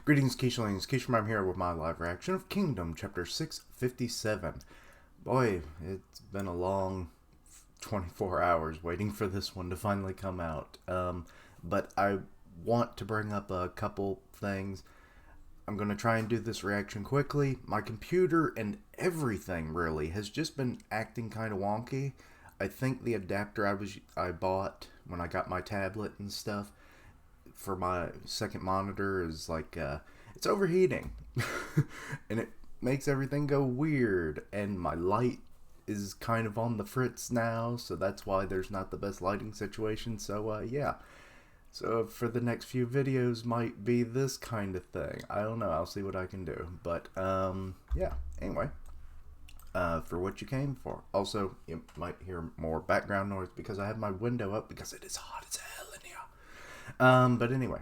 Greetings, Keishlings. Keishlem here with my live reaction of Kingdom, Chapter 657. Boy, it's been a long 24 hours waiting for this one to finally come out. But I want to bring up a couple things. I'm going to try and do this reaction quickly. My computer and everything, really, has just been acting kind of wonky. I think the adapter I bought when I got my tablet and stuff for my second monitor is like, it's overheating. And it makes everything go weird. And my light is kind of on the fritz now, so that's why there's not the best lighting situation. So, yeah. So for the next few videos might be this kind of thing. I don't know. I'll see what I can do. But, yeah. Anyway. For what you came for. Also, you might hear more background noise because I have my window up because it is hot as hell in here. But anyway.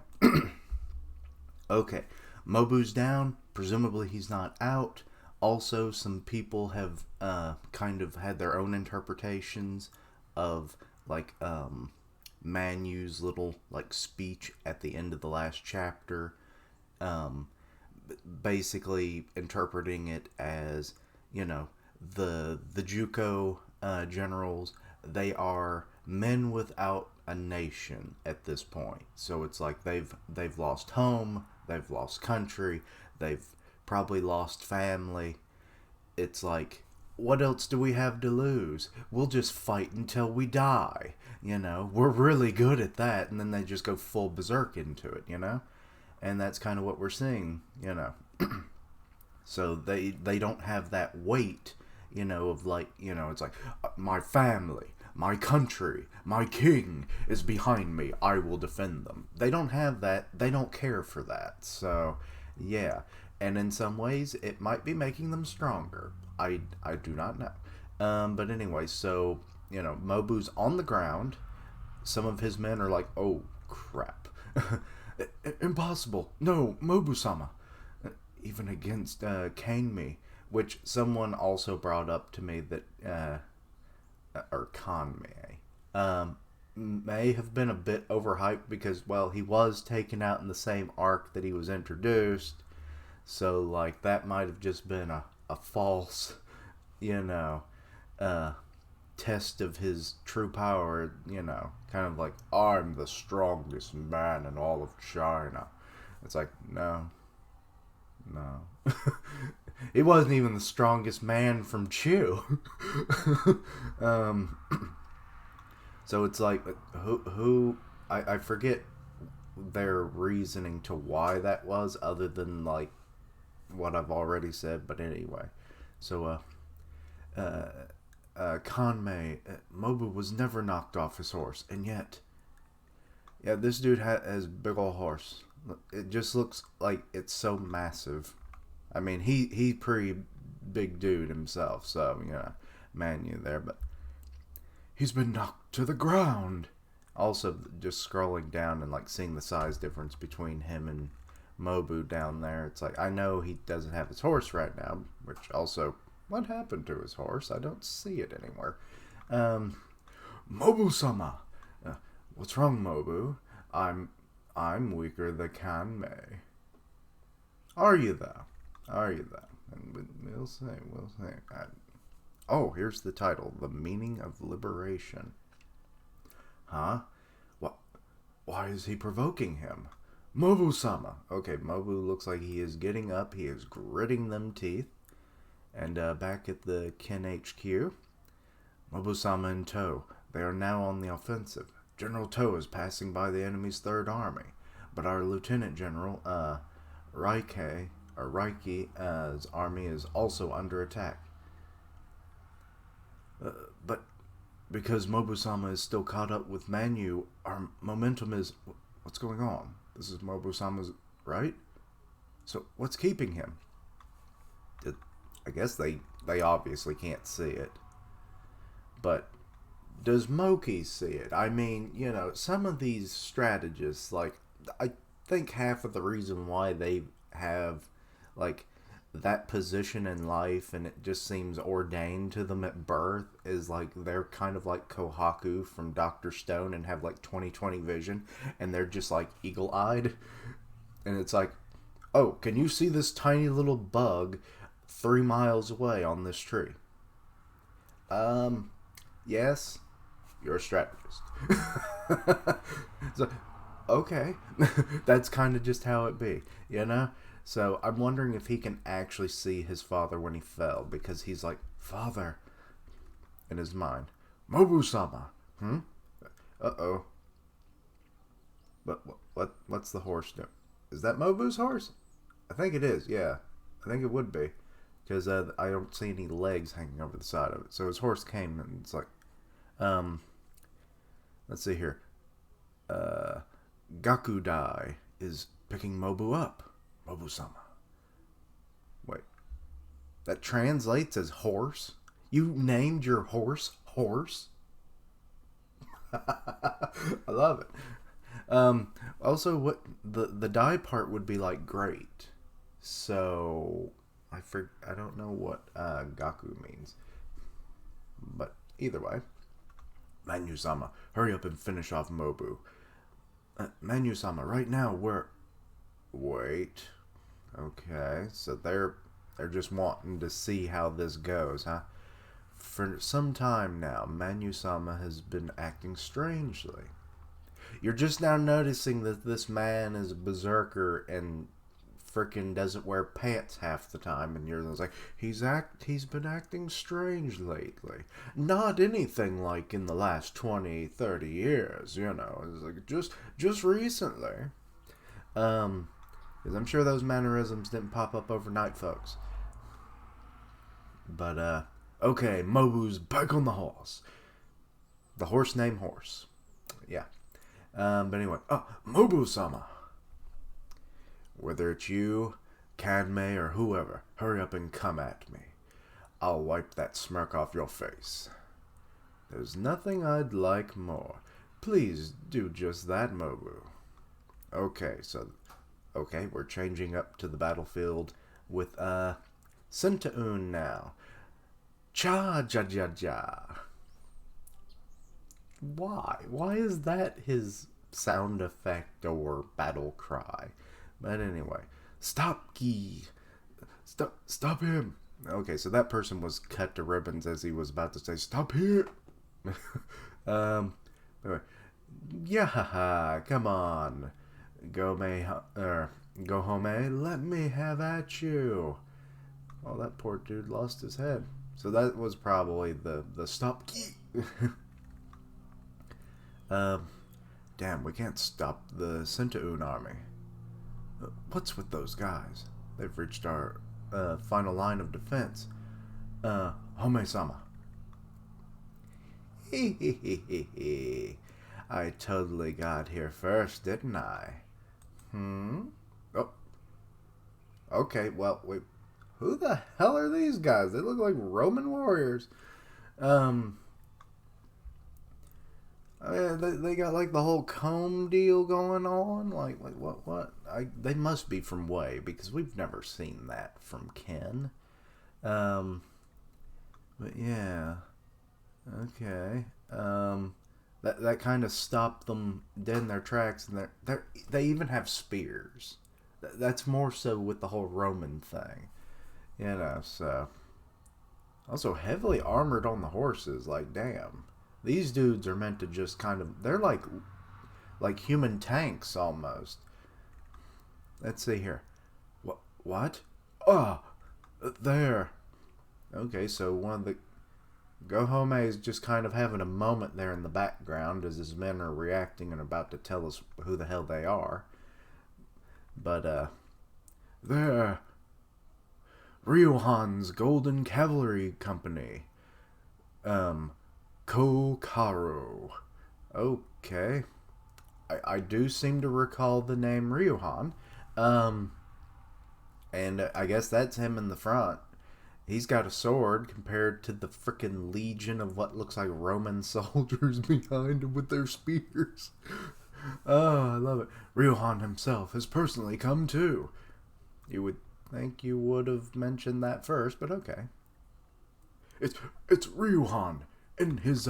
Okay. Mobus Down. Presumably he's not out. Also, some people have kind of had their own interpretations of, like, Manu's little, like, speech at the end of the last chapter. Basically interpreting it as, you know, the Juco generals, they are men without a nation at this point. So it's like they've lost home, they've lost country, they've probably lost family. It's like, what else do we have to lose? We'll just fight until we die. You know, we're really good at that. And then they just go full berserk into it, you know? And that's kind of what we're seeing, you know. So they don't have that weight, you know, of like, you know, it's like, my family, my country, my king is behind me. I will defend them. They don't have that. They don't care for that. So, yeah. And in some ways, it might be making them stronger. I do not know. But anyway, so, you know, Mobu's on the ground. Some of his men are like, oh, crap. Impossible. No, Mohusama. Even against Gouhoumei, which someone also brought up to me that, or Gouhoumei, may have been a bit overhyped because, well, he was taken out in the same arc that he was introduced. So, like, that might have just been a false, you know, test of his true power, you know, kind of like, I'm the strongest man in all of China. It's like, no. He wasn't even the strongest man from Chu. So it's like, I forget their reasoning to why that was, other than, like, what I've already said, but anyway. So, Gouhoumei, Moubu was never knocked off his horse, and yet, yeah, this dude has a big ol' horse. It just looks like it's so massive. I mean, he's pretty big dude himself, so, you know, Manu there, but he's been knocked to the ground. Also, just scrolling down and, like, seeing the size difference between him and Moubu down there. It's like, I know he doesn't have his horse right now, which also, what happened to his horse? I don't see it anywhere. Mohusama. What's wrong, Moubu? I'm weaker than Gouhoumei. Are you though? Are you though? And we'll see. We'll see. Oh, here's the title: The Meaning of Liberation. Huh? What? Why is he provoking him? Mohusama. Okay, Moubu looks like he is getting up. He is gritting them teeth. And back at the Ken HQ, Mohusama in tow. They are now on the offensive. General Tow is passing by the enemy's Third Army, but our Lieutenant General, Raiki's army is also under attack. But because Mohusama is still caught up with Manu, our momentum is... What's going on? This is Mohusama's, right? So what's keeping him? I guess they obviously can't see it. But does Moki see it? I mean, you know, some of these strategists, like, I think half of the reason why they have, like, that position in life and it just seems ordained to them at birth is, like, they're kind of like Kohaku from Dr. Stone and have, like, 20/20 vision, and they're just, like, eagle-eyed. And it's like, Oh, can you see this tiny little bug 3 miles away on this tree? Um, yes. You're a strategist. So, okay. That's kind of just how it be, you know? So I'm wondering if he can actually see his father when he fell, because he's like, Father, in his mind. Mobusama. Hmm? Uh-oh. What's the horse doing? Is that Mobu's horse? I think it is, yeah. I think it would be. Because I don't see any legs hanging over the side of it. So his horse came and it's like, um, let's see here. Gakudai is picking Mobu up. Mobu-sama. Wait. That translates as horse? You named your horse horse? I love it. Also, what the die part would be like great. So I don't know what Gaku means, but either way, Manusama, hurry up and finish off Mobu. Manusama, right now wait. Okay, so they're just wanting to see how this goes, huh? For some time now, Manusama has been acting strangely. You're just now noticing that this man is a berserker and frickin' doesn't wear pants half the time, and you're like, he's been acting strange lately. Not anything like in the last 20, 30 years, you know. It's like just recently. Because I'm sure those mannerisms didn't pop up overnight, folks. But okay, Mobu's back on the horse. The horse named Horse. Yeah. But anyway, Mobu-sama. Whether it's you, Kanmei, or whoever, hurry up and come at me. I'll wipe that smirk off your face. There's nothing I'd like more. Please do just that, Mobu. Okay, we're changing up to the battlefield with, Sentaun now. Cha-ja-ja-ja. Why? Why is that his sound effect or battle cry? But anyway, stop him. Okay, so that person was cut to ribbons as he was about to say, stop here. Anyway, yeah, come on. Gouhoumei, let me have at you. Oh, that poor dude lost his head. So that was probably the stop. Damn, we can't stop the Sentaun army. What's with those guys? They've reached our final line of defense. Home-sama. I totally got here first, didn't I? Oh. Okay, well, wait. Who the hell are these guys? They look like Roman warriors. I mean, they got like the whole comb deal going on. Like what? They must be from Wei, because we've never seen that from Ken. But yeah, okay. That kind of stopped them dead in their tracks, and they even have spears. That's more so with the whole Roman thing, you know. So also heavily armored on the horses. Like, damn. These dudes are meant to just kind of... They're like human tanks, almost. Let's see here. What? Oh! There. Okay, so one of the... Gouhoumei is just kind of having a moment there in the background as his men are reacting and about to tell us who the hell they are. But, there. Ryohan's Golden Cavalry Company. Kokaru. Okay. I do seem to recall the name Ryohan. And I guess that's him in the front. He's got a sword compared to the frickin' legion of what looks like Roman soldiers behind him with their spears. Oh, I love it. Ryohan himself has personally come too. You would think you would have mentioned that first, but okay. It's Ryohan and his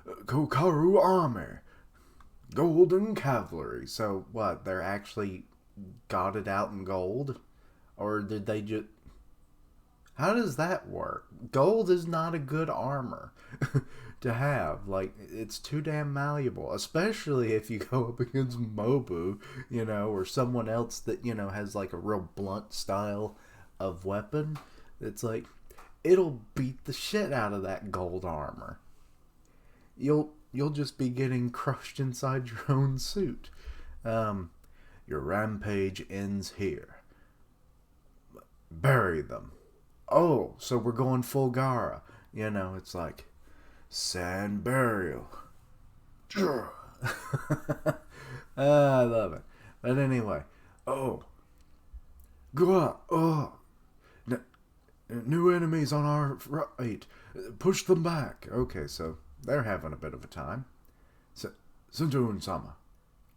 Kokaru army. Golden Cavalry. So what, they're actually got it out in gold? Or did they just... How does that work? Gold is not a good armor to have. Like, it's too damn malleable. Especially if you go up against Moubu, or someone else that, has like a real blunt style of weapon. It's like, it'll beat the shit out of that gold armor. You'll just be getting crushed inside your own suit. Your rampage ends here. Bury them. Oh, so we're going full Gara. It's like, sand burial. I love it. But anyway, new enemies on our right. Push them back. Okay, so they're having a bit of a time. Sunjun-sama.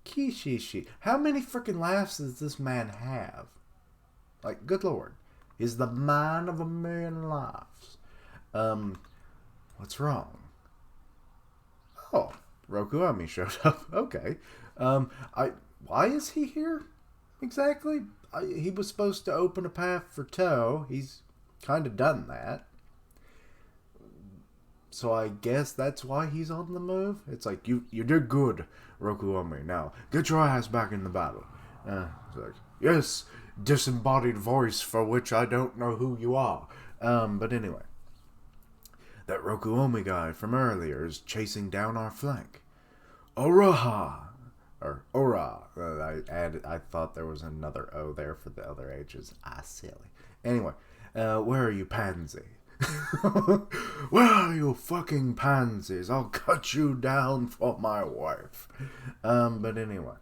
Kishishi. How many freaking laughs does this man have? Like, good lord. He's the man of a million laughs. What's wrong? Oh, Rokuami showed up. Okay. Why is he here? Exactly? He was supposed to open a path for Toe. He's kind of done that. So I guess that's why he's on the move. It's like, you did good, Rokuami. Now, get your ass back in the battle. It's like, yes, disembodied voice for which I don't know who you are. But anyway. That Rokuami guy from earlier is chasing down our flank. Oraha! Or Ora. I thought there was another O there for the other H's. Silly. Anyway, where are you, pansy? Where are you fucking pansies? I'll cut you down for my wife. But anyway.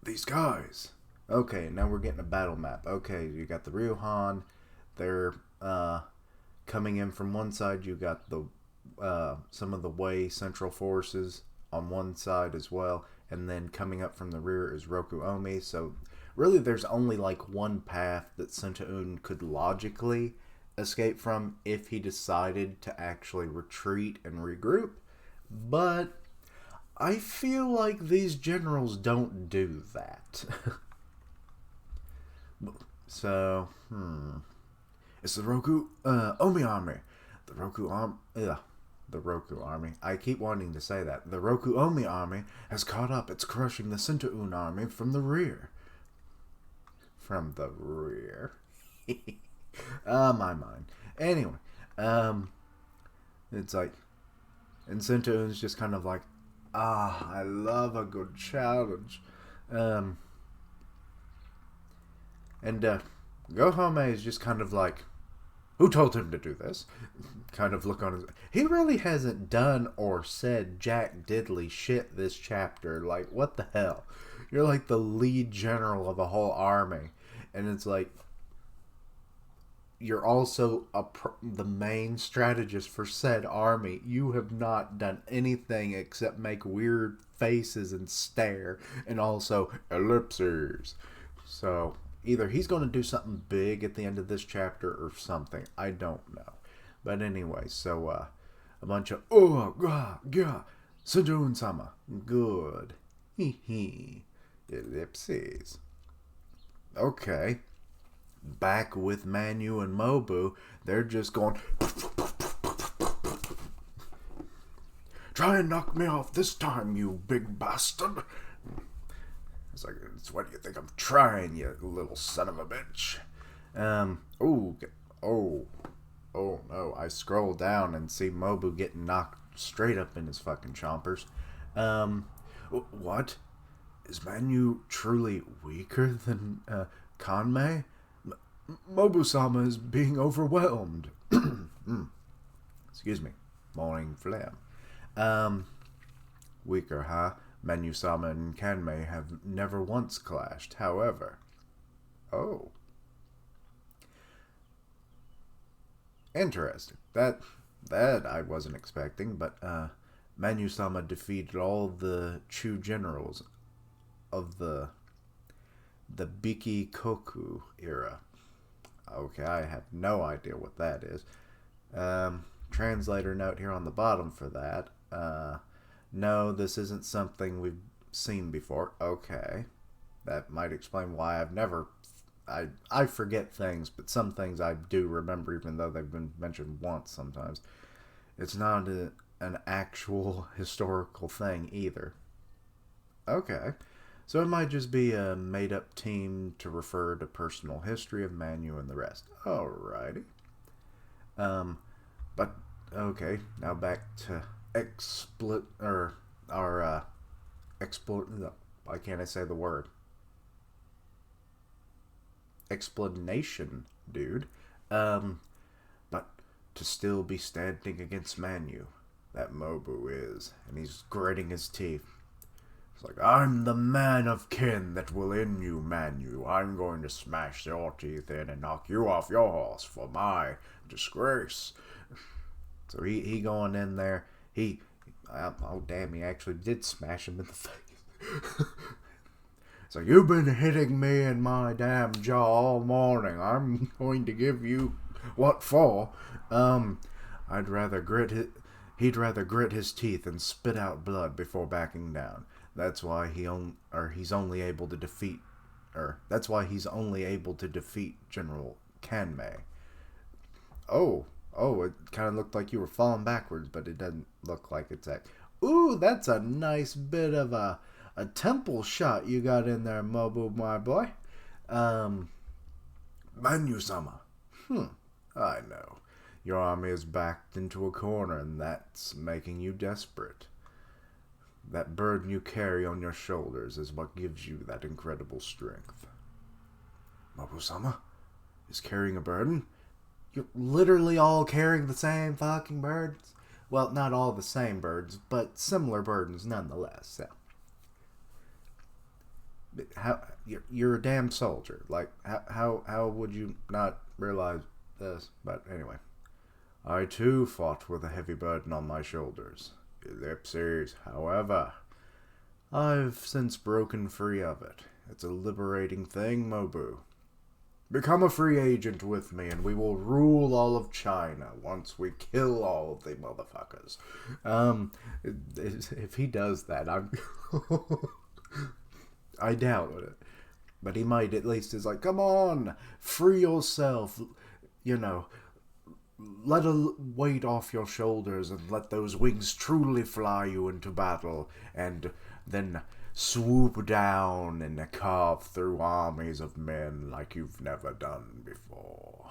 These guys. Okay, now we're getting a battle map. Okay, you got the Ryuhan. They're coming in from one side. You got the some of the Wei Central Forces on one side as well. And then coming up from the rear is Rokuomi. So really there's only like one path that Sentaun could logically escape from if he decided to actually retreat and regroup. But I feel like these generals don't do that. So, it's the Omi army. The Roku army. I keep wanting to say that. The Rokuomi army has caught up. It's crushing the Sentaun army from the rear. From the rear. My mind. Anyway, it's like, and Sentaun's just kind of like, I love a good challenge. And Gouhoumei is just kind of like, who told him to do this? Kind of look on his... He really hasn't done or said jack diddly shit this chapter. Like, what the hell? You're like the lead general of a whole army. And it's like, you're also the main strategist for said army. You have not done anything except make weird faces and stare. And also ellipses. So either he's going to do something big at the end of this chapter or something. I don't know. But anyway, so a bunch of Sejun-sama. Good. Ellipses. Okay. Back with Manu and Moubu. They're just going, try and knock me off this time, you big bastard. It's like, what do you think I'm trying, you little son of a bitch? Oh no, I scroll down and see Moubu getting knocked straight up in his fucking chompers. What? Is Manu truly weaker than Kanmei? Mohusama is being overwhelmed. Excuse me. Morning phlegm. Weaker, huh? Manusama and Kanmei have never once clashed. However... Oh. Interesting. That I wasn't expecting, but Manusama defeated all the Chu generals of the Biki-koku era. Okay, I have no idea what that is. Translator note here on the bottom for that. No, this isn't something we've seen before. Okay. That might explain why I forget things, but some things I do remember, even though they've been mentioned once sometimes. It's not an actual historical thing either. Okay. So it might just be a made-up team to refer to personal history of Manu and the rest. Alrighty. But okay, now back to why can't I say the word? Explanation, dude. But to still be standing against Manu, that Moubu is, and he's gritting his teeth. It's like, I'm the man of kin that will end you, Manu. I'm going to smash your teeth in and knock you off your horse for my disgrace. So he going in there. Oh damn, he actually did smash him in the face. So you've been hitting me in my damn jaw all morning. I'm going to give you what for. He'd rather grit his teeth and spit out blood before backing down. That's why he's only able to defeat General Kanmei. Oh, it kind of looked like you were falling backwards, but it doesn't look like it's that. Ooh, that's a nice bit of a temple shot you got in there, Mobu, my boy. Manusama. I know. Your army is backed into a corner, and that's making you desperate. That burden you carry on your shoulders is what gives you that incredible strength. Mohusama is carrying a burden? You're literally all carrying the same fucking burdens? Well, not all the same burdens, but similar burdens nonetheless. So. You're a damn soldier. Like, how would you not realize this? But anyway. I too fought with a heavy burden on my shoulders. Ellipses, however. I've since broken free of it. It's a liberating thing, Moubu. Become a free agent with me, and we will rule all of China once we kill all of the motherfuckers. If he does that, I doubt it. But he might at least is like, come on, free yourself. You know, let a weight off your shoulders and let those wings truly fly you into battle, and then swoop down and carve through armies of men like you've never done before.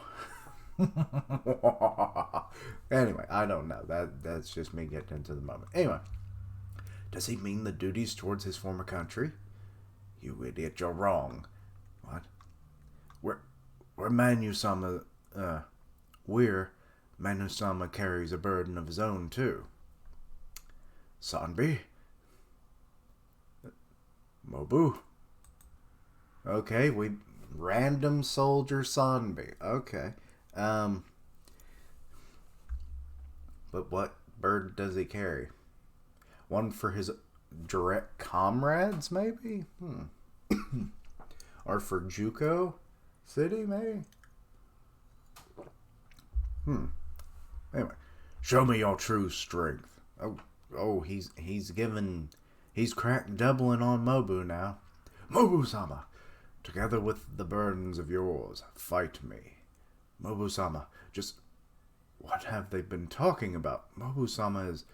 Anyway, I don't know. That's just me getting into the moment. Anyway, does he mean the duties towards his former country? You idiot, you're wrong. What? We're Manusama, Manusama carries a burden of his own, too. Sanbi? Moubu? Okay, random soldier Sanbi. Okay. But what burden does he carry? One for his direct comrades, maybe? Or for Juco City, maybe? Anyway, show me your true strength. He's cracked doubling on Moubu now. Mohusama, together with the burdens of yours, fight me. Mohusama, just what have they been talking about? Mohusama is...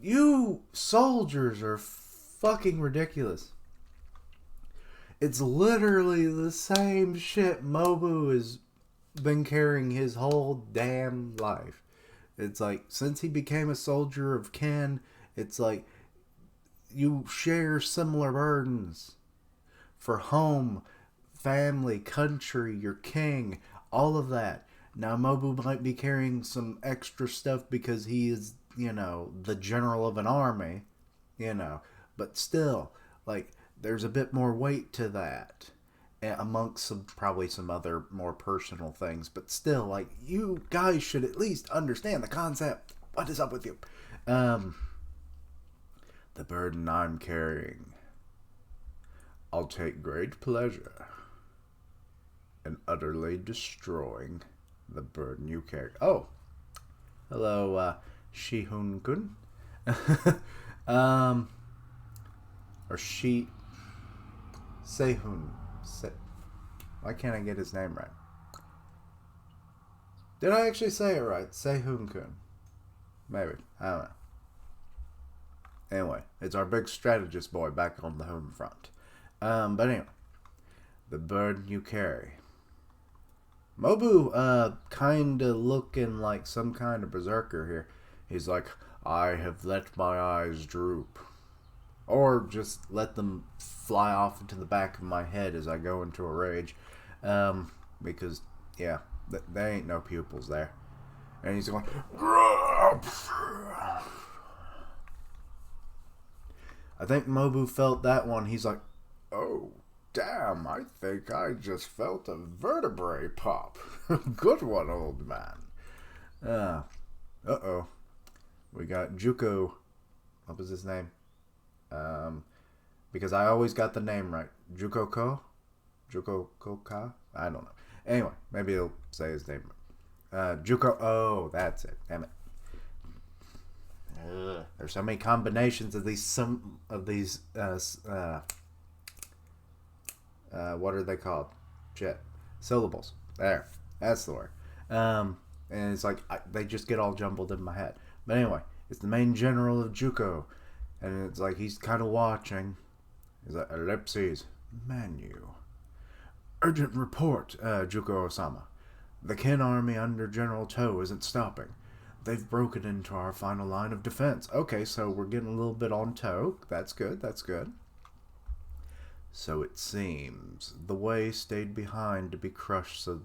You soldiers are fucking ridiculous. It's literally the same shit Moubu has been carrying his whole damn life. It's like, since he became a soldier of Ken, it's like, you share similar burdens. For home, family, country, your king, all of that. Now, Moubu might be carrying some extra stuff because he is, the general of an army, but still, like, there's a bit more weight to that. Amongst probably some other more personal things, but still, like, you guys should at least understand the concept. What is up with you? The burden I'm carrying, I'll take great pleasure in utterly destroying the burden you carry. Oh, hello, Shihun-kun. Or Sehun. Why can't I get his name right? Did I actually say it right? Sehun-kun. Maybe. I don't know. Anyway, it's our big strategist boy back on the home front. But anyway, the burden you carry. Moubu, kinda looking like some kind of berserker here. He's like, I have let my eyes droop. Or just let them fly off into the back of my head as I go into a rage. Because, yeah, there ain't no pupils there. And he's going, I think Moubu felt that one. He's like, oh, damn, I think I just felt a vertebrae pop. Good one, old man. Uh-oh. We got Juco. What was his name? Because I always got the name right. Juco Ka? I don't know. Anyway, maybe he'll say his name right. Juco. Oh, that's it. Damn it. There's so many combinations of these. What are they called? Shit. Syllables. There. That's the word. And it's like they just get all jumbled in my head. But anyway, it's the main general of Juco. And it's like he's kind of watching. He's like, ellipses. Menu. Urgent report, Juco Osama. The Kin army under General To isn't stopping. They've broken into our final line of defense. Okay, so we're getting a little bit on To. That's good, that's good. So it seems the way stayed behind to be crushed so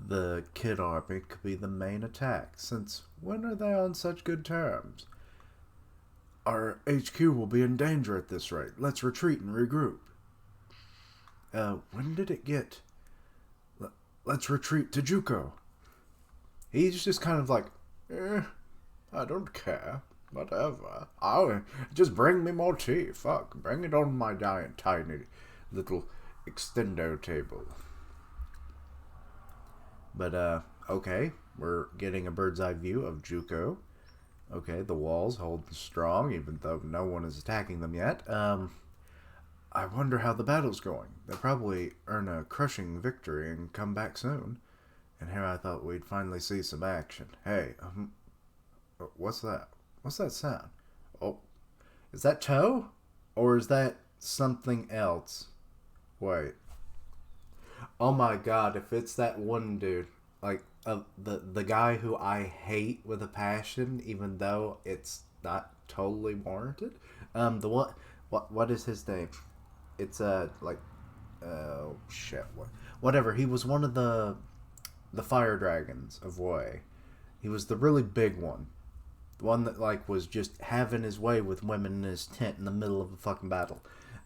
the Kid army could be the main attack. Since when are they on such good terms? Our HQ will be in danger at this rate. Let's retreat and regroup. When did it get? Let's retreat to Juco. He's just kind of like, I don't care. Whatever. Just bring me more tea. Fuck. Bring it on my giant, tiny little extendo table. But, okay. We're getting a bird's eye view of Juco. Okay, the walls hold strong, even though no one is attacking them yet. I wonder how the battle's going. They'll probably earn a crushing victory and come back soon. And here I thought we'd finally see some action. Hey, what's that? What's that sound? Oh, is that To? Or is that something else? Wait. Oh my god, if it's that one dude, like, the guy who I hate with a passion, even though it's not totally warranted. The one, what is his name? It's like, oh shit, whatever. He was one of the fire dragons of Wei. He was the really big one, the one that like was just having his way with women in his tent in the middle of a fucking battle.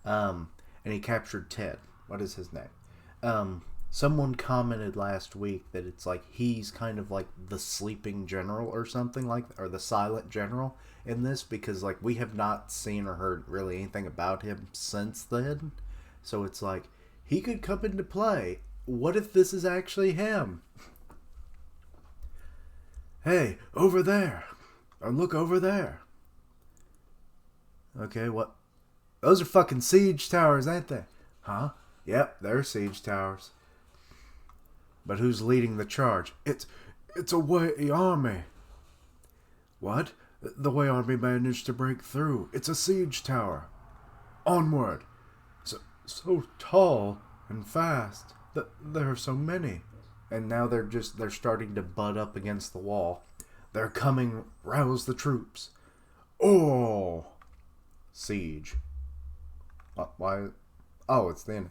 And he captured Ted. What is his name? Someone commented last week that it's like he's kind of like the sleeping general or something like, or the silent general in this, because like we have not seen or heard really anything about him since then. So it's like he could come into play. What if this is actually him? Hey, over there. Or look over there. Okay, what? Those are fucking siege towers, ain't they? Huh? Yep, they're siege towers. But who's leading the charge? It's a Wei army. What? The Wei army managed to break through. It's a siege tower. Onward. So tall and fast. There are so many. And now they're starting to butt up against the wall. They're coming. Rouse the troops. Oh. Siege. Why? Oh, it's the end.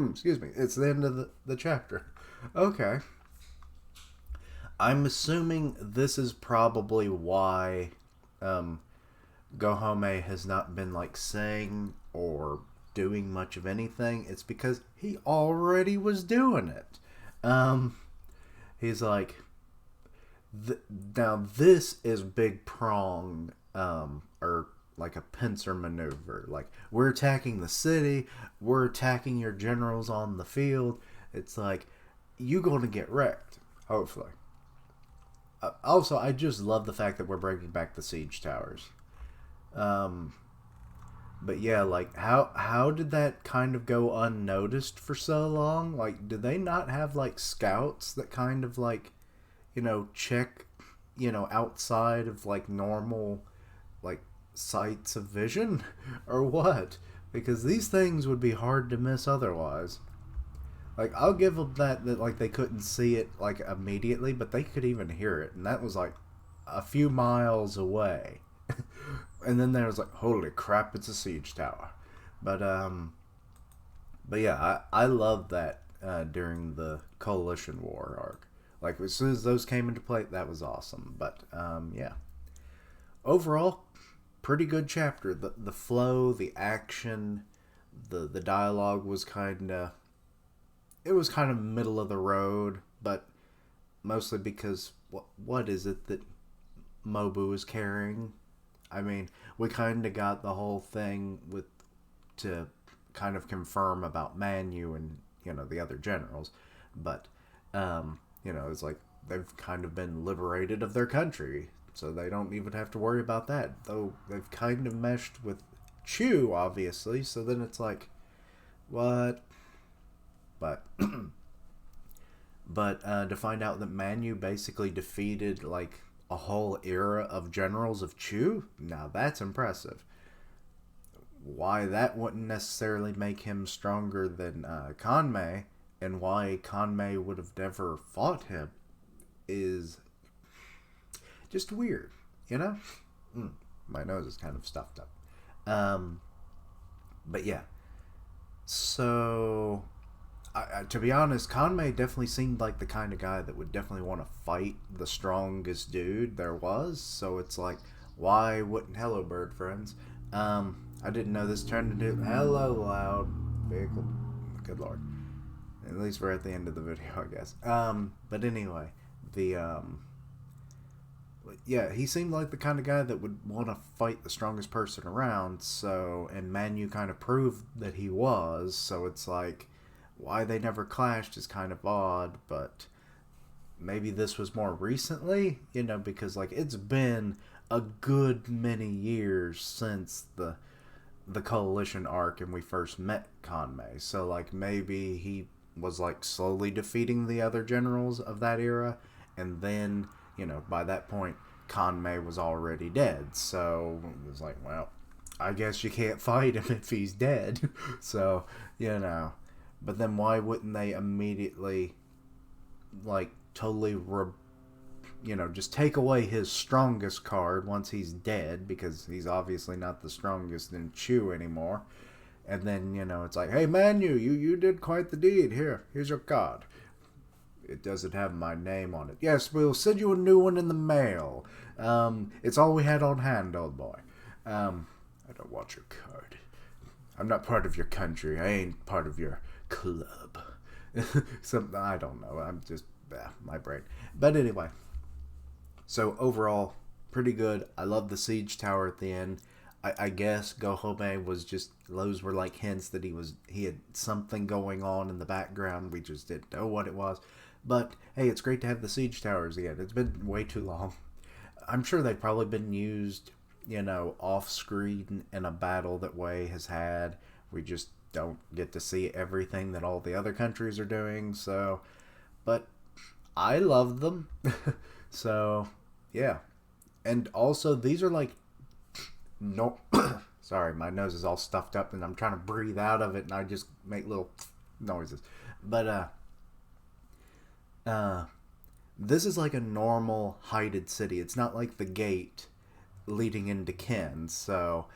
Excuse me. It's the end of the chapter. Okay. I'm assuming this is probably why Gouhoumei has not been like saying or doing much of anything. It's because he already was doing it. He's like, now this is big prong, or like a pincer maneuver. Like, we're attacking the city, we're attacking your generals on the field. It's like, you're going to get wrecked, hopefully. Also, I just love the fact that we're bringing back the siege towers. But yeah, like how did that kind of go unnoticed for so long? Like, did they not have like scouts that kind of like, check, outside of like normal like sights of vision or what? Because these things would be hard to miss otherwise. Like, I'll give them that like they couldn't see it like immediately, but they could even hear it, and that was like a few miles away. And then there was like, holy crap, it's a siege tower. But but yeah, I love that during the Coalition War arc. Like, as soon as those came into play, that was awesome. But yeah, overall, pretty good chapter. The flow, the action, the dialogue was kind of, it was kind of middle of the road, but mostly because what is it that Mobu is carrying? I mean, we kind of got the whole thing with to kind of confirm about Manu and the other generals, but it's like they've kind of been liberated of their country, so they don't even have to worry about that. Though they've kind of meshed with Chu, obviously, so then it's like, what? But but to find out that Manu basically defeated like a whole era of generals of Chu, now that's impressive. Why that wouldn't necessarily make him stronger than Kanmei, and why Kanmei would have never fought him, is just weird, you know? My nose is kind of stuffed up. But yeah. So, to be honest, Kanmei definitely seemed like the kind of guy that would definitely want to fight the strongest dude there was. So it's like, why wouldn't Hello Bird, friends? I didn't know this turned into Hello Loud Vehicle. Good lord. At least we're at the end of the video, I guess. But anyway, yeah, he seemed like the kind of guy that would want to fight the strongest person around. So, and Manu kind of proved that he was. So it's like, why they never clashed is kind of odd, but maybe this was more recently, because like it's been a good many years since the Coalition arc and we first met Kanmei. So like maybe he was like slowly defeating the other generals of that era, and then by that point Kanmei was already dead. So it was like, well, I guess you can't fight him if he's dead. So but then why wouldn't they immediately like totally just take away his strongest card once he's dead, because he's obviously not the strongest in Chu anymore. And then, it's like, hey, Manu, you did quite the deed. Here's your card. It doesn't have my name on it. Yes, we'll send you a new one in the mail. It's all we had on hand, old boy. I don't want your card. I'm not part of your country. I ain't part of your club. Something, I don't know. I'm just, my brain. But anyway. So overall, pretty good. I love the siege tower at the end. I guess Gouhoumei was just, those were like hints that he had something going on in the background. We just didn't know what it was. But hey, it's great to have the siege towers again. It's been way too long. I'm sure they've probably been used, off screen in a battle that Wei has had. We just don't get to see everything that all the other countries are doing. So, but I love them. So, yeah. And also, these are like, no, sorry, my nose is all stuffed up and I'm trying to breathe out of it and I just make little noises. But, this is like a normal heighted city. It's not like the gate leading into Ken. So,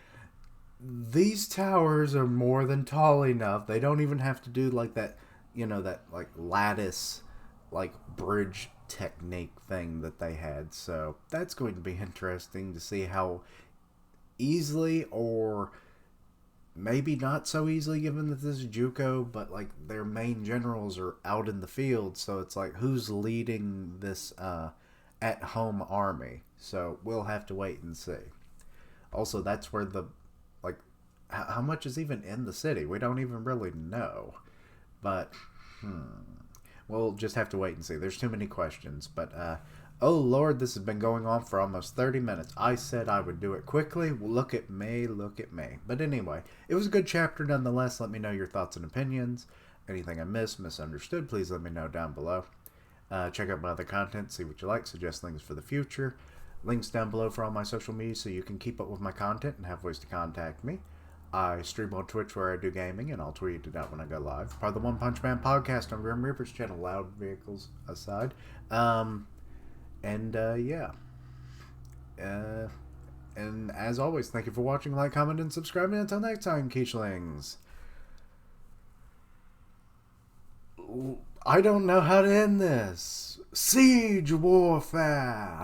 these towers are more than tall enough. They don't even have to do like that, that like lattice, like bridge technique thing that they had. So that's going to be interesting to see how easily, or maybe not so easily given that this is Juco, but like their main generals are out in the field, so it's like who's leading this at home army. So we'll have to wait and see. Also, that's where the like how much is even in the city? We don't even really know. But we'll just have to wait and see. There's too many questions. But Oh Lord, this has been going on for almost 30 minutes. I said I would do it quickly. Look at me, look at me. But anyway, it was a good chapter nonetheless. Let me know your thoughts and opinions. Anything I missed, misunderstood, please let me know down below. Check out my other content, see what you like, suggest things for the future. Links down below for all my social media so you can keep up with my content and have ways to contact me. I stream on Twitch where I do gaming, and I'll tweet it out when I go live. Part of the One Punch Man podcast on Grim Reaper's channel, loud vehicles aside. Yeah. And as always, thank you for watching, like, comment, and subscribe. And until next time, Quiche-lings. I don't know how to end this. Siege warfare!